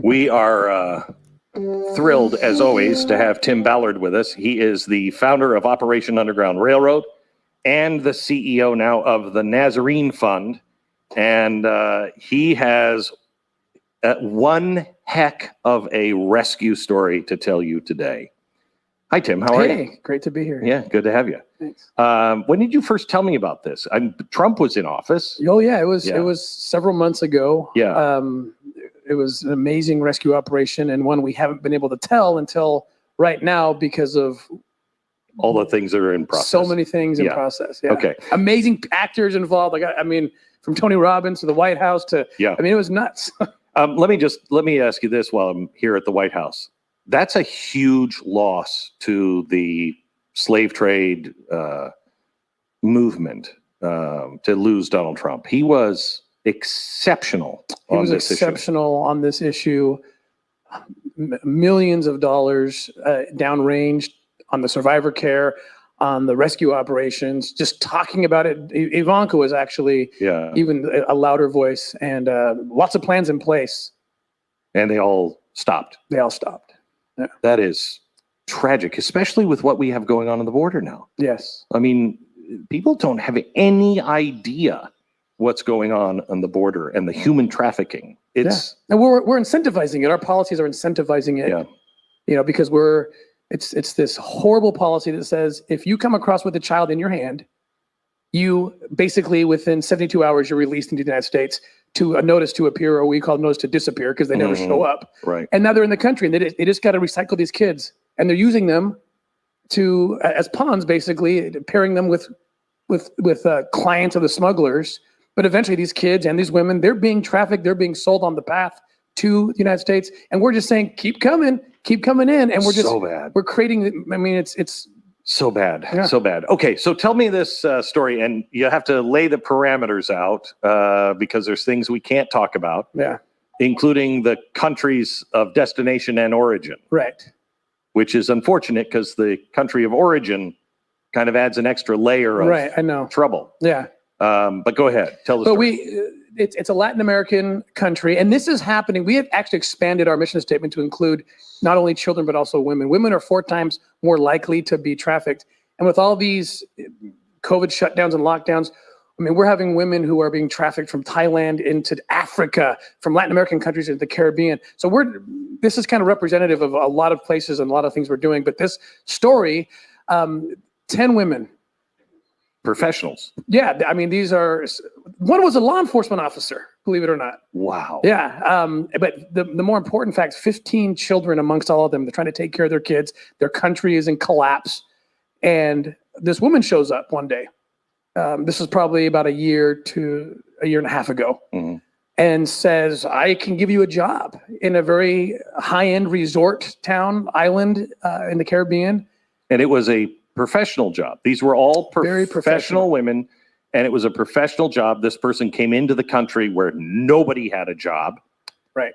We are thrilled, as always, to have Tim Ballard with us. He is the founder of Operation Underground Railroad and the CEO now of the Nazarene Fund. And he has one heck of a rescue story to tell you today. Hi, Tim. How are you? Hey, great to be here. Yeah, good to have you. Thanks. When did you first tell me about this? Trump was in office. Oh, yeah. It was several months ago. Yeah. It was an amazing rescue operation, and one we haven't been able to tell until right now because of all the things that are in process. So many things in process. Yeah. Okay. Amazing actors involved. Like I mean, from Tony Robbins to the White House to I mean, it was nuts. Let me ask you this while I'm here at the White House. That's a huge loss to the slave trade movement to lose Donald Trump. He was exceptional on this issue. He was exceptional on this issue. Millions of dollars downrange on the survivor care, on the rescue operations. Just talking about it, Ivanka was actually even a louder voice, and lots of plans in place. And they all stopped. They all stopped. Yeah. That is tragic, especially with what we have going on the border now. Yes. I mean, people don't have any idea what's going on the border and the human trafficking. It's and we're incentivizing it. Our policies are incentivizing it. Yeah. You know, because it's this horrible policy that says if you come across with a child in your hand, you basically within 72 hours you're released into the United States to a notice to appear, or we call notice to disappear, because they never show up. Right. And now they're in the country, and they just got to recycle these kids, and they're using them to as pawns, basically pairing them with clients of the smugglers. But eventually these kids and these women, they're being trafficked, they're being sold on the path to the United States. And we're just saying, keep coming in. And we're just, so bad. We're creating, I mean, it's so bad, so bad. Okay, so tell me this story, and you have to lay the parameters out because there's things we can't talk about, including the countries of destination and origin. Right. Which is unfortunate because the country of origin kind of adds an extra layer of trouble. Yeah. But go ahead, tell the story. It's a Latin American country, and this is happening. We have actually expanded our mission statement to include not only children, but also women. Women are 4 times more likely to be trafficked. And with all these COVID shutdowns and lockdowns, I mean, we're having women who are being trafficked from Thailand into Africa, from Latin American countries into the Caribbean. So this is kind of representative of a lot of places and a lot of things we're doing. But this story, 10 women. Professionals. Yeah, I mean, one was a law enforcement officer, believe it or not. Wow. Yeah, but the more important fact, 15 children amongst all of them. They're trying to take care of their kids. Their country is in collapse. And this woman shows up one day. This is probably about a year and a half ago. Mm-hmm. And says, I can give you a job in a very high-end resort town, island in the Caribbean. And it was a professional job. These were all very professional women, and it was a professional job. This person came into the country where nobody had a job, right?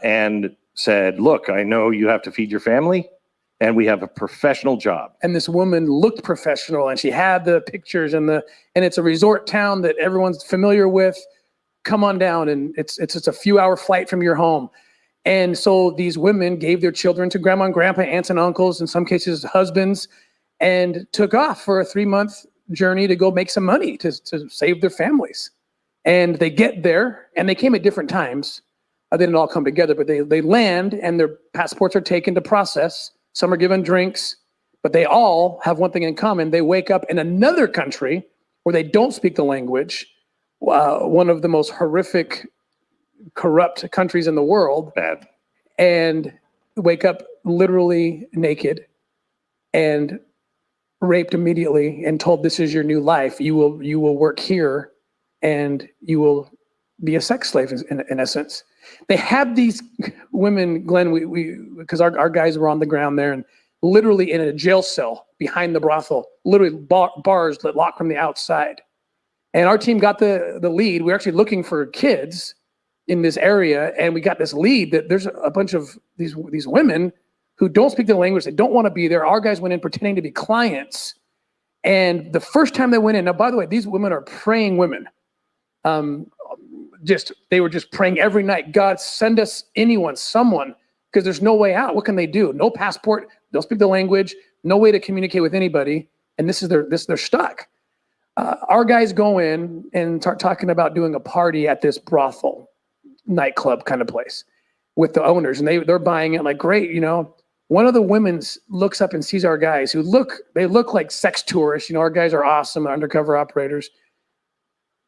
And said, look, I know you have to feed your family, and we have a professional job. And this woman looked professional, and she had the pictures and it's a resort town that everyone's familiar with. Come on down, and it's a few hour flight from your home. And so these women gave their children to grandma and grandpa, aunts and uncles, in some cases husbands, and took off for a 3-month journey to go make some money to save their families. And they get there, and they came at different times. They didn't all come together, but they land, and their passports are taken to process. Some are given drinks, but they all have one thing in common. They wake up in another country where they don't speak the language, one of the most horrific, corrupt countries in the world. Bad. And wake up literally naked and raped immediately and told, this is your new life. You will work here and you will be a sex slave in essence. They had these women, Glenn, because our guys were on the ground there and literally in a jail cell behind the brothel, literally bars that lock from the outside. And our team got the lead. We're actually looking for kids in this area, and we got this lead that there's a bunch of these women who don't speak the language. They don't want to be there. Our guys went in pretending to be clients. And the first time they went in, now, by the way, these women are praying women. they were just praying every night, God, send us anyone, someone, because there's no way out. What can they do? No passport, don't speak the language, no way to communicate with anybody. And they're stuck. Our guys go in and start talking about doing a party at this brothel nightclub kind of place with the owners, and they're buying it like, great, you know. One of the women looks up and sees our guys who look like sex tourists. You know, our guys are awesome, undercover operators,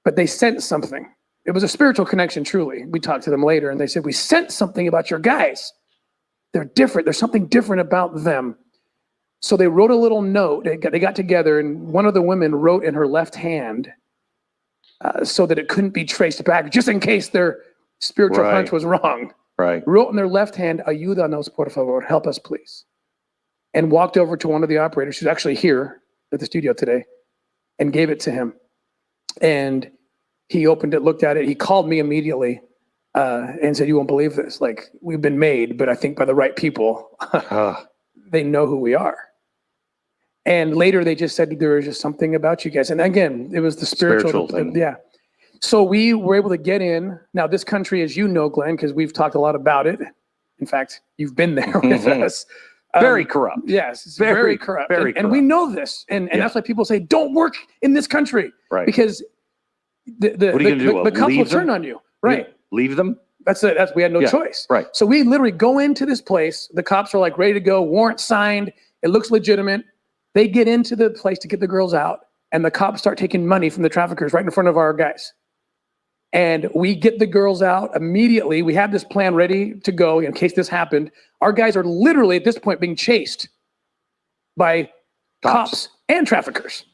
but they sense something. It was a spiritual connection, truly. We talked to them later, and they said, we sense something about your guys. They're different. There's something different about them. So they wrote a little note. They got together, and one of the women wrote in her left hand so that it couldn't be traced back, just in case their spiritual hunch was wrong. Right. Wrote in their left hand, ayúdanos, por favor, help us, please. And walked over to one of the operators who's actually here at the studio today and gave it to him. And he opened it, looked at it. He called me immediately and said, you won't believe this. Like, we've been made, but I think by the right people, they know who we are. And later they just said, there was just something about you guys. And again, it was the spiritual thing. Yeah. So we were able to get in. Now, this country, as you know, Glenn, because we've talked a lot about it. In fact, you've been there with us. Very corrupt. Yes, it's very corrupt. And we know this. And that's why people say, don't work in this country. Right. Because the cops will turn on you. Right. Leave them? We had no choice. Right. So we literally go into this place. The cops are like ready to go, warrant signed. It looks legitimate. They get into the place to get the girls out, and the cops start taking money from the traffickers right in front of our guys. And we get the girls out immediately. We have this plan ready to go in case this happened. Our guys are literally at this point being chased by cops and traffickers,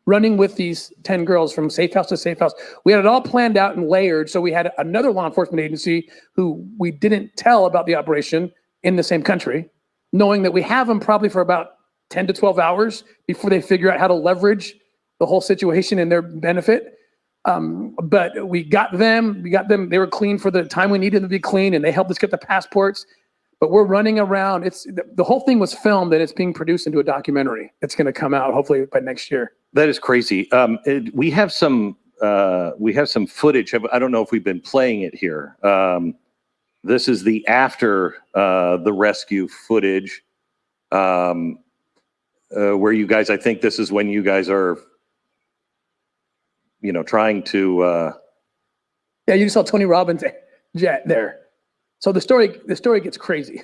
running with these 10 girls from safe house to safe house. We had it all planned out and layered. So we had another law enforcement agency who we didn't tell about the operation in the same country, knowing that we have them probably for about 10 to 12 hours before they figure out how to leverage the whole situation in their benefit. But we got them, they were clean for the time we needed them to be clean, and they helped us get the passports. But we're running around. The whole thing was filmed, and it's being produced into a documentary. It's going to come out hopefully by next year. That is crazy. We have some footage. I don't know if we've been playing it here. This is the after the rescue footage, where you guys. I think this is when you guys are, trying to. Yeah, you just saw Tony Robbins' jet there. So the story gets crazy.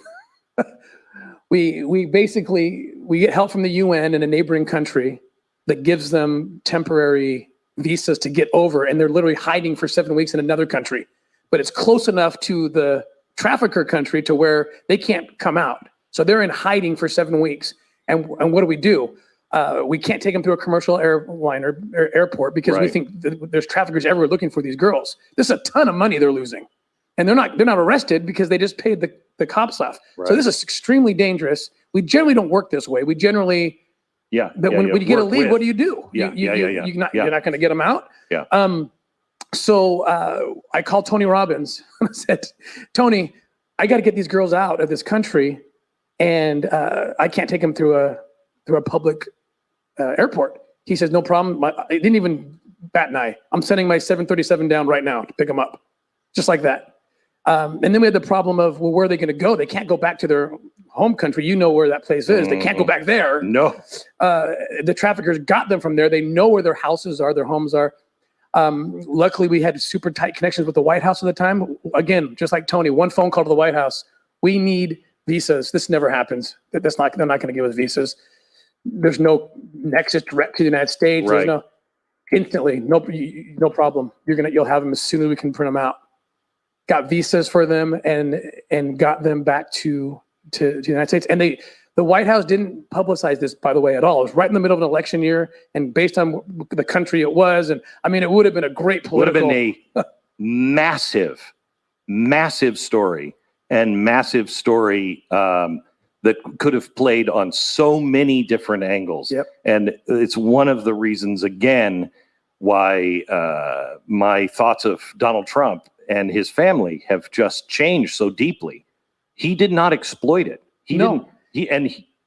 We basically get help from the UN in a neighboring country that gives them temporary visas to get over, and they're literally hiding for 7 weeks in another country. But it's close enough to the trafficker country to where they can't come out. So they're in hiding for 7 weeks. And what do? We can't take them through a commercial airline or airport because we think there's traffickers everywhere looking for these girls. There's a ton of money they're losing. And they're not arrested because they just paid the cops off. Right. So this is extremely dangerous. We generally don't work this way. We generally, when you get a lead, what do you do? You're not going to get them out. Yeah. So I called Tony Robbins and I said, Tony, I got to get these girls out of this country, and I can't take them through a public airport. He says, no problem. I didn't even bat an eye. I'm sending my 737 down right now to pick them up, just like that. And then we had the problem of, well, where are they going to go? They can't go back to their home country. You know where that place is. They can't go back there. No. The traffickers got them from there. They know where their houses are, their homes are. Luckily, we had super tight connections with the White House at the time. Again, just like Tony, one phone call to the White House. We need visas. This never happens. They're not going to give us visas. There's no nexus direct to the United States. Right. There's instantly, no problem. You'll have them as soon as we can print them out. Got visas for them and got them back to the United States. And the White House didn't publicize this, by the way, at all. It was right in the middle of an election year, and based on the country it was, and I mean, it would have been a great political. Would have been a massive story, and massive story that could have played on so many different angles. Yep. And it's one of the reasons, again, why my thoughts of Donald Trump and his family have just changed so deeply. He did not exploit it. He didn't.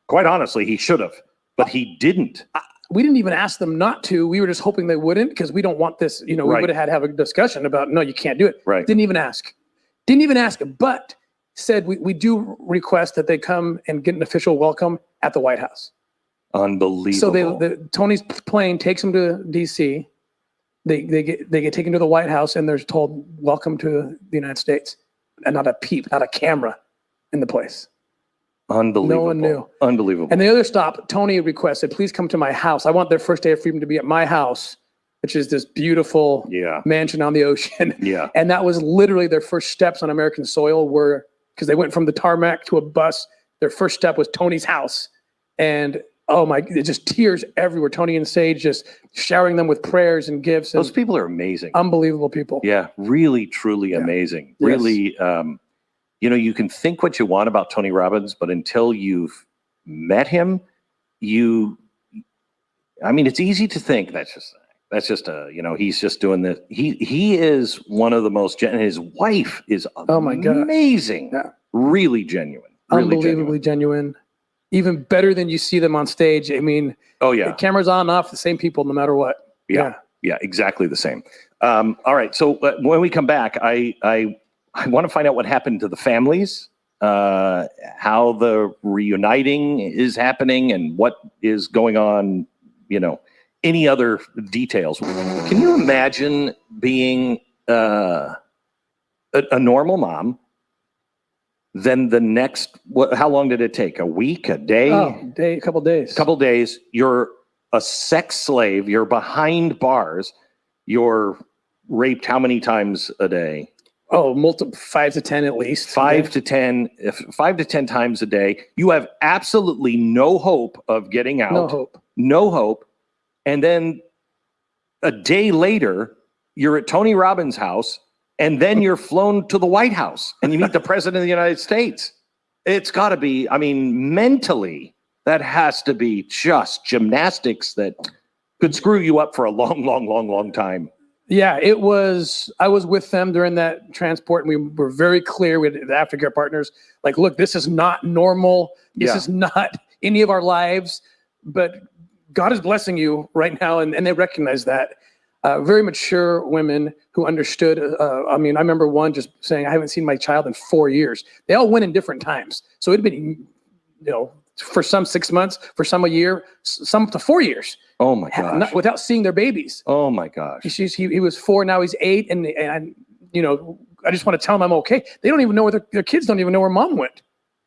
Quite honestly, he should have, but he didn't. we didn't even ask them not to. We were just hoping they wouldn't, because we don't want this. We Right. would have had to have a discussion about, no, you can't do it. Right. Didn't even ask, but said we do request that they come and get an official welcome at the White House. Unbelievable. So Tony's plane takes them to DC. They get taken to the White House, and they're told, welcome to the United States, and not a peep, not a camera in the place. Unbelievable. No one knew. Unbelievable. And the other stop, Tony requested, please come to my house. I want their first day of freedom to be at my house, which is this beautiful Yeah. mansion on the ocean. Yeah. And that was literally their first steps on American soil, because they went from the tarmac to a bus. Their first step was Tony's house. And oh my, just tears everywhere. Tony and Sage just showering them with prayers and gifts. And Those people are amazing. unbelievable people. Yeah, really, truly amazing. Yes. Really, you can think what you want about Tony Robbins, but until you've met him, it's easy to think that's just he's just doing this. He is one of the most and his wife is Oh my God. amazing. Yeah. Really genuine. Really Unbelievably genuine. Even better than you see them on stage. I mean, Oh yeah. the camera's on and off, the same people no matter what. Yeah. Yeah, exactly the same. All right. So when we come back, I want to find out what happened to the families, how the reuniting is happening, and what is going on, any other details. Can you imagine being a normal mom? Then the next, how long did it take? A week, a day? A couple days. Couple days. You're a sex slave. You're behind bars. You're raped how many times a day? Oh, 5 to 10 at least. 5 to 10 times a day. You have absolutely no hope of getting out. No hope. No hope. And then a day later, you're at Tony Robbins' house, and then you're flown to the White House and you meet the President of the United States. It's got to be, mentally, that has to be just gymnastics that could screw you up for a long, long, long, long time. Yeah, I was with them during that transport, and we were very clear with the aftercare partners, like, look, this is not normal. This is not any of our lives, but God is blessing you right now. And they recognize that. Very mature women who understood. I remember one just saying, I haven't seen my child in 4 years. They all went in different times. So it'd been, for some 6 months, for some a year, some to 4 years. Oh my gosh. Without seeing their babies. Oh my gosh. He was 4, now he's 8. And I just want to tell them I'm okay. They don't even know where their kids don't even know where mom went.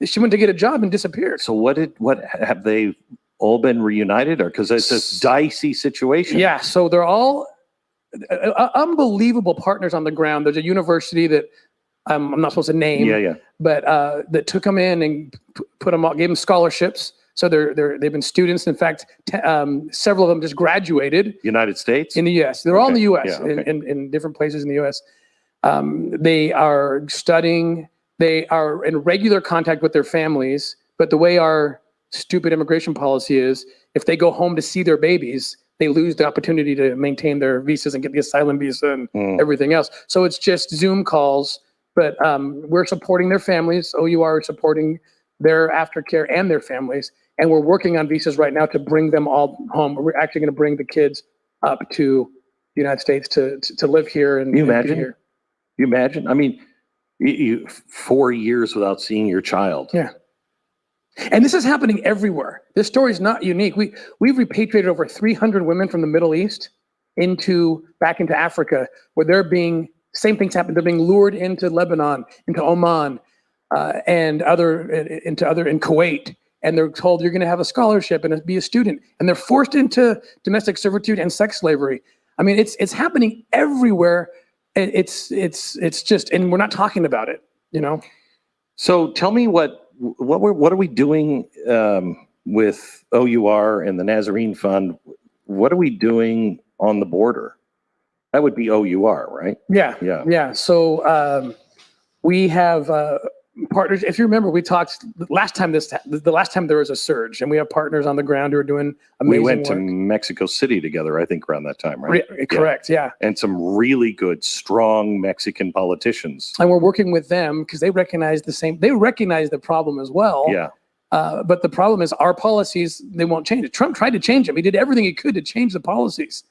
She went to get a job and disappeared. So what have they all been reunited, or because it's this dicey situation? Yeah. So they're all unbelievable partners on the ground. There's a university that I'm not supposed to name. Yeah. But that took them in and gave them scholarships. So they've been students. In fact, several of them just graduated. United States? In the U.S. They're all in the U.S. Yeah, okay. in different places in the U.S. They are studying. They are in regular contact with their families. But the way our stupid immigration policy is, if they go home to see their babies, they lose the opportunity to maintain their visas and get the asylum visa and everything else. So it's just Zoom calls. But we're supporting their families. OUR is supporting their aftercare and their families. And we're working on visas right now to bring them all home. We're actually going to bring the kids up to the United States to live here. And you be imagine? here. You imagine? You 4 years without seeing your child. Yeah. And this is happening everywhere. This story is not unique. We've repatriated over 300 women from the Middle East back into Africa, where same things happen. They're being lured into Lebanon, into Oman, and in Kuwait. And they're told, you're going to have a scholarship and be a student. And they're forced into domestic servitude and sex slavery. It's happening everywhere. It's just, and we're not talking about it, So tell me what are we doing with OUR and the Nazarene Fund? What are we doing on the border? That would be OUR, right? Yeah. So we have partners. If you remember, we talked the last time there was a surge, and we have partners on the ground who are doing amazing work. We went to Mexico City together, I think, around that time, right? Correct. Yeah. And some really good, strong Mexican politicians. And we're working with them because they recognize the problem as well. Yeah. But the problem is our policies, they won't change it. Trump tried to change them. He did everything he could to change the policies,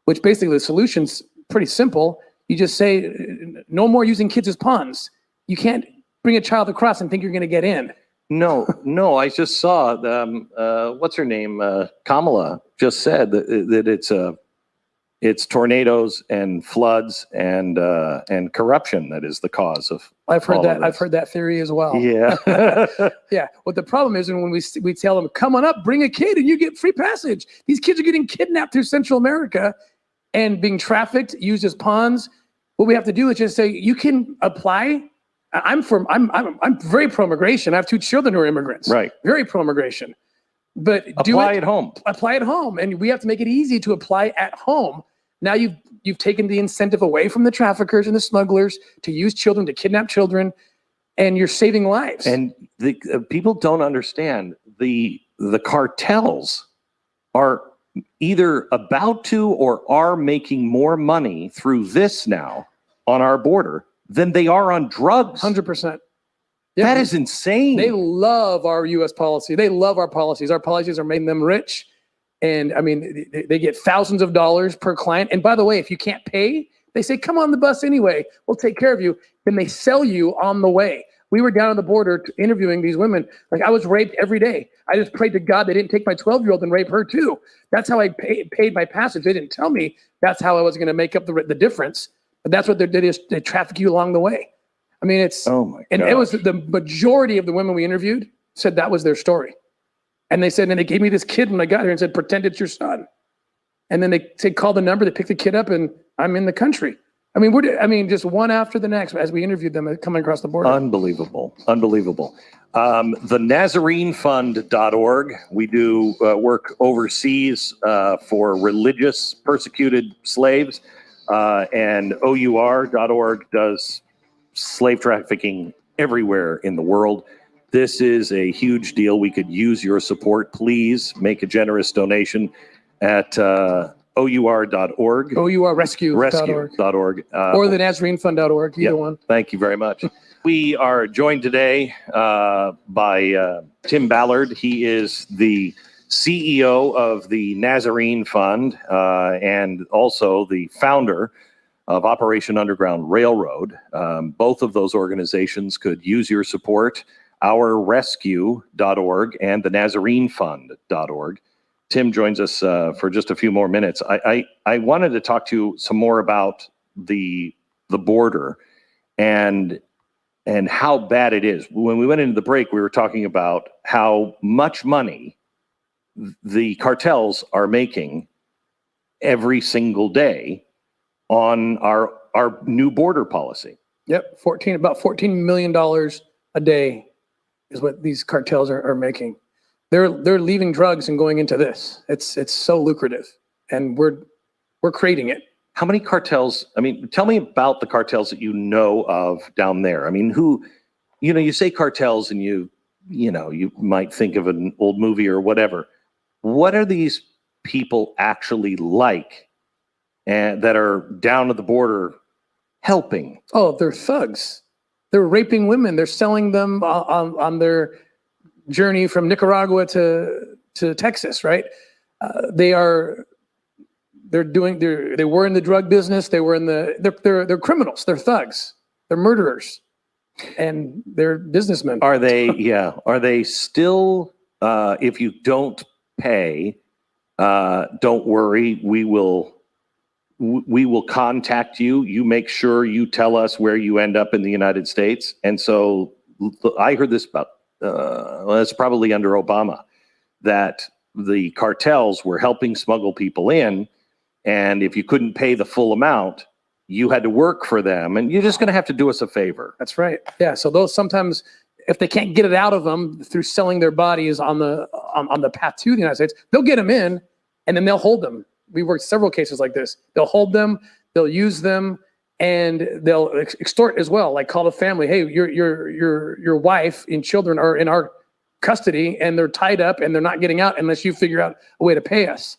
which basically the solution's pretty simple. You just say, no more using kids as pawns. You can't bring a child across and think you're going to get in. No, I just saw, what's her name? Kamala just said that it's tornadoes and floods and corruption that is the cause of. I've heard all that. of I've this. heard that theory as well. Yeah. Yeah. What the problem is, when we tell them, come on up, bring a kid, and you get free passage. These kids are getting kidnapped through Central America and being trafficked, used as pawns. What we have to do is just say, you can apply. I'm very pro-immigration. I have 2 children who are immigrants. Right. Very pro-immigration. But Apply at home. Apply at home, and we have to make it easy to apply at home. Now you've taken the incentive away from the traffickers and the smugglers to use children, to kidnap children, and you're saving lives. And the people don't understand the cartels are either about to or are making more money through this now on our border than they are on drugs. 100%. That is insane. They love our U.S. policy. They love our policies. Our policies are making them rich. And I mean, they get thousands of dollars per client. And by the way, if you can't pay, they say, come on the bus anyway. We'll take care of you. Then they sell you on the way. We were down on the border interviewing these women. Like, I was raped every day. I just prayed to God they didn't take my 12-year-old and rape her too. That's how I paid my passage. They didn't tell me that's how I was going to make up the difference. But that's what they did, is they traffic you along the way. I mean, it's, oh my God. And it was the majority of the women we interviewed said that was their story. And they said, and they gave me this kid when I got here and said, pretend it's your son. And then they say, call the number, they pick the kid up, and I'm in the country. I mean, just one after the next as we interviewed them coming across the border. Unbelievable. The NazareneFund.org. We do work overseas for religious persecuted slaves, and OUR.org does slave trafficking everywhere in the world. This is a huge deal. We could use your support. Please make a generous donation at OUR.org. OURrescue.org. Or the NazareneFund.org, either one. Thank you very much. We are joined today by Tim Ballard. He is the CEO of the Nazarene Fund and also the founder of Operation Underground Railroad. Both of those organizations could use your support. OurRescue.org and the NazareneFund.org. Tim joins us for just a few more minutes. I wanted to talk to you some more about the border and how bad it is. When we went into the break, we were talking about how much money the cartels are making every single day on our new border policy. Yep, about $14 million a day is what these cartels are making. They're leaving drugs and going into this. It's so lucrative, and we're creating it. How many cartels? I mean, tell me about the cartels that you know of down there. I mean, you say cartels and you might think of an old movie or whatever. What are these people actually like and that are down at the border helping? Oh, they're thugs. They're raping women. They're selling them on their journey from Nicaragua to Texas, right? They were in the drug business. They're criminals. They're thugs. They're murderers, and they're businessmen. Are they? Yeah. Are they still? If you don't pay, don't worry. We will contact you. You make sure you tell us where you end up in the United States. And so I heard this about, it's probably under Obama, that the cartels were helping smuggle people in. And if you couldn't pay the full amount, you had to work for them. And you're just going to have to do us a favor. That's right. Yeah. So those sometimes, if they can't get it out of them through selling their bodies on the path to the United States, they'll get them in and then they'll hold them. We worked several cases like this. They'll hold them, they'll use them, and they'll extort as well. Like call the family, hey, your wife and children are in our custody and they're tied up and they're not getting out unless you figure out a way to pay us.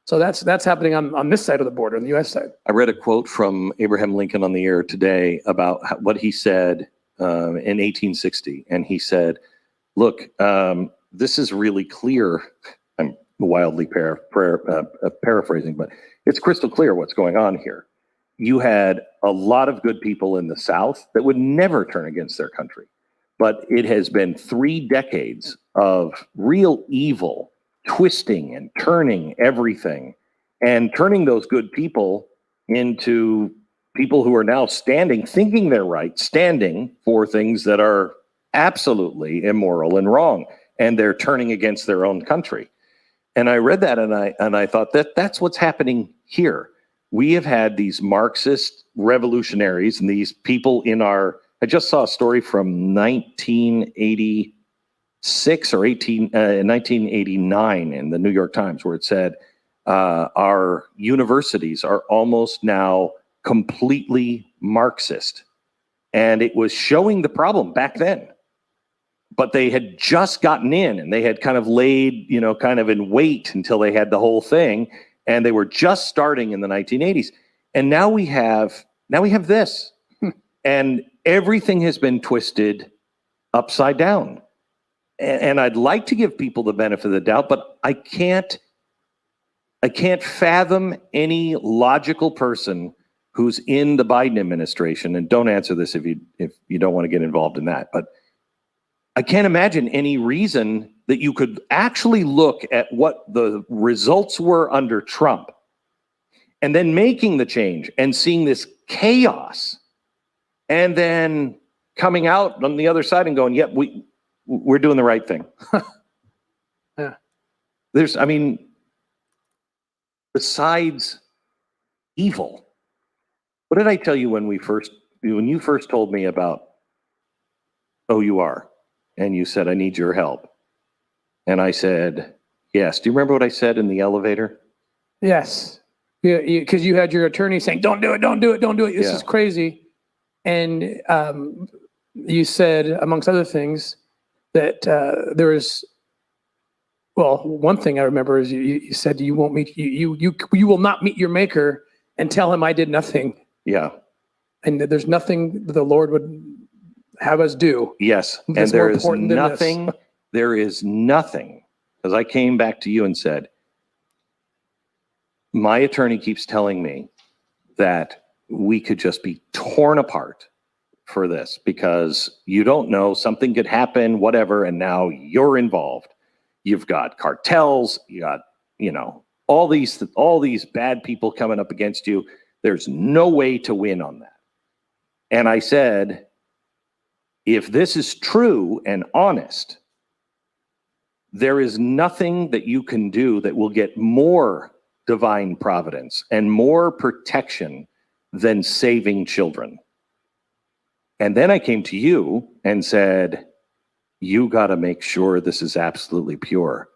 So that's happening on this side of the border, on the U.S. side. I read a quote from Abraham Lincoln on the air today about what he said in 1860, and he said, "Look, this is really clear. I'm wildly paraphrasing, but it's crystal clear what's going on here. You had a lot of good people in the South that would never turn against their country. But it has been 3 decades of real evil, twisting and turning everything, and turning those good people into people who are now standing, thinking they're right, standing for things that are absolutely immoral and wrong, and they're turning against their own country. And I read that and I thought that's what's happening here. We have had these Marxist revolutionaries and these people in our, I just saw a story from 1986 or 1989 in the New York Times where it said our universities are almost now completely Marxist. And it was showing the problem back then. But they had just gotten in and they had kind of laid, kind of in wait until they had the whole thing. And they were just starting in the 1980s. And now we have this. And everything has been twisted upside down. And I'd like to give people the benefit of the doubt, but I can't fathom any logical person who's in the Biden administration, and don't answer this if you don't want to get involved in that, but I can't imagine any reason that you could actually look at what the results were under Trump and then making the change and seeing this chaos and then coming out on the other side and going, yep, we're doing the right thing. Yeah. Besides evil, what did I tell you when you first told me about OUR? And you said, I need your help. And I said, yes. Do you remember what I said in the elevator? Yes. Yeah, because you had your attorney saying, don't do it, don't do it, don't do it. This is crazy. And you said, amongst other things, that there was, well, one thing I remember is you said you won't meet, you will not meet your maker and tell him I did nothing. Yeah. And that there's nothing the Lord would have us do. Yes. And there is nothing, because I came back to you and said, my attorney keeps telling me that we could just be torn apart for this because you don't know, something could happen, whatever, and now you're involved. You've got cartels, you got, all these bad people coming up against you. There's no way to win on that. And I said, if this is true and honest, there is nothing that you can do that will get more divine providence and more protection than saving children. And then I came to you and said, you got to make sure this is absolutely pure,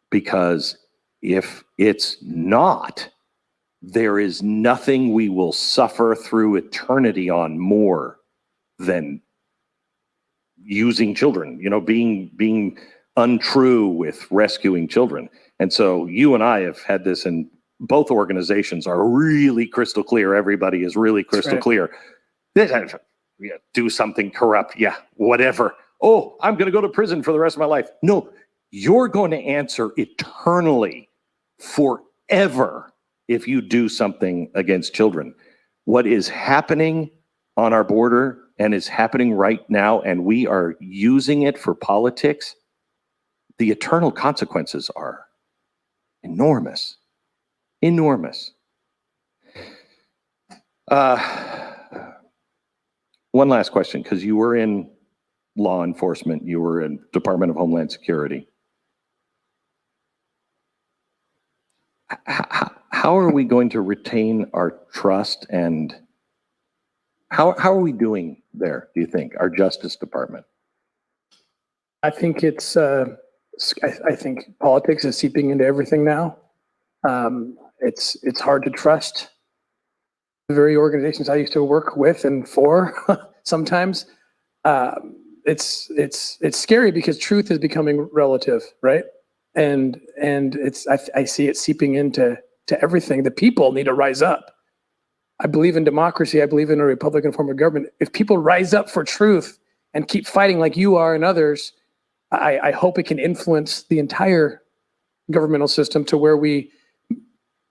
because if it's not, there is nothing we will suffer through eternity on more than using children, being untrue with rescuing children. And so you and I have had this, and both organizations are really crystal clear. Everybody is really crystal clear. Do something corrupt. Yeah, whatever. Oh, I'm going to go to prison for the rest of my life. No, you're going to answer eternally, forever, if you do something against children. What is happening on our border and is happening right now, and we are using it for politics, the eternal consequences are enormous. Enormous. One last question, because you were in law enforcement, you were in Department of Homeland Security. How are we going to retain our trust, and how are we doing there, do you think, our Justice Department? I think I think politics is seeping into everything now. It's hard to trust the very organizations I used to work with and for. Sometimes it's scary because truth is becoming relative, right? And I see it seeping into everything. The people need to rise up. I believe in democracy. I believe in a Republican form of government. If people rise up for truth and keep fighting like you are and others, I hope it can influence the entire governmental system to where we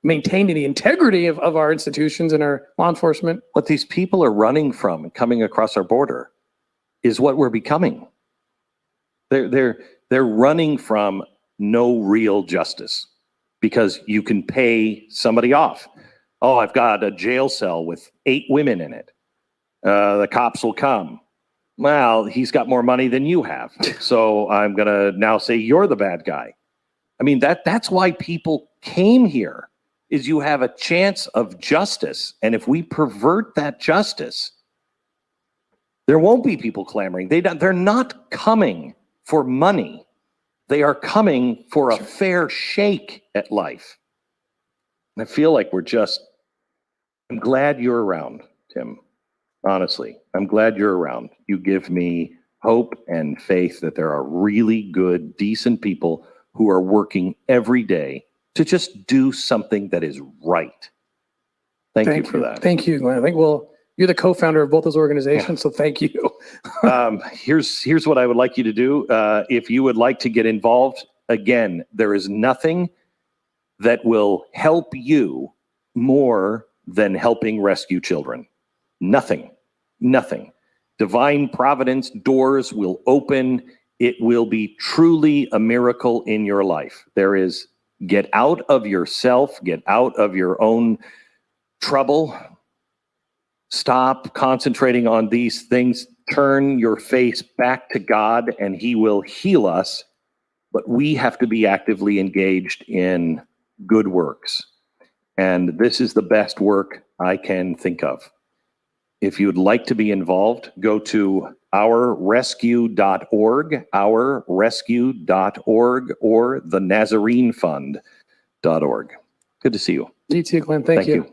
maintain the integrity of our institutions and our law enforcement. What these people are running from and coming across our border is what we're becoming. They're running from no real justice because you can pay somebody off. Oh, I've got a jail cell with 8 women in it. The cops will come. Well, he's got more money than you have. So I'm going to now say you're the bad guy. I mean, that's why people came here, is you have a chance of justice. And if we pervert that justice, there won't be people clamoring. They're not coming for money. They are coming for a fair shake at life. And I feel like I'm glad you're around, Tim. Honestly, I'm glad you're around. You give me hope and faith that there are really good, decent people who are working every day to just do something that is right. Thank you for that. Thank you, Glenn. You're the co-founder of both those organizations, so thank you. Here's what I would like you to do. If you would like to get involved, again, there is nothing that will help you more than helping rescue children. Nothing. Divine providence doors will open. It will be truly a miracle in your life. Get out of yourself, get out of your own trouble. Stop concentrating on these things. Turn your face back to God and he will heal us. But we have to be actively engaged in good works. And this is the best work I can think of. If you'd like to be involved, go to ourrescue.org, ourrescue.org, or thenazarenefund.org. Good to see you. You too, Glenn. Thank you.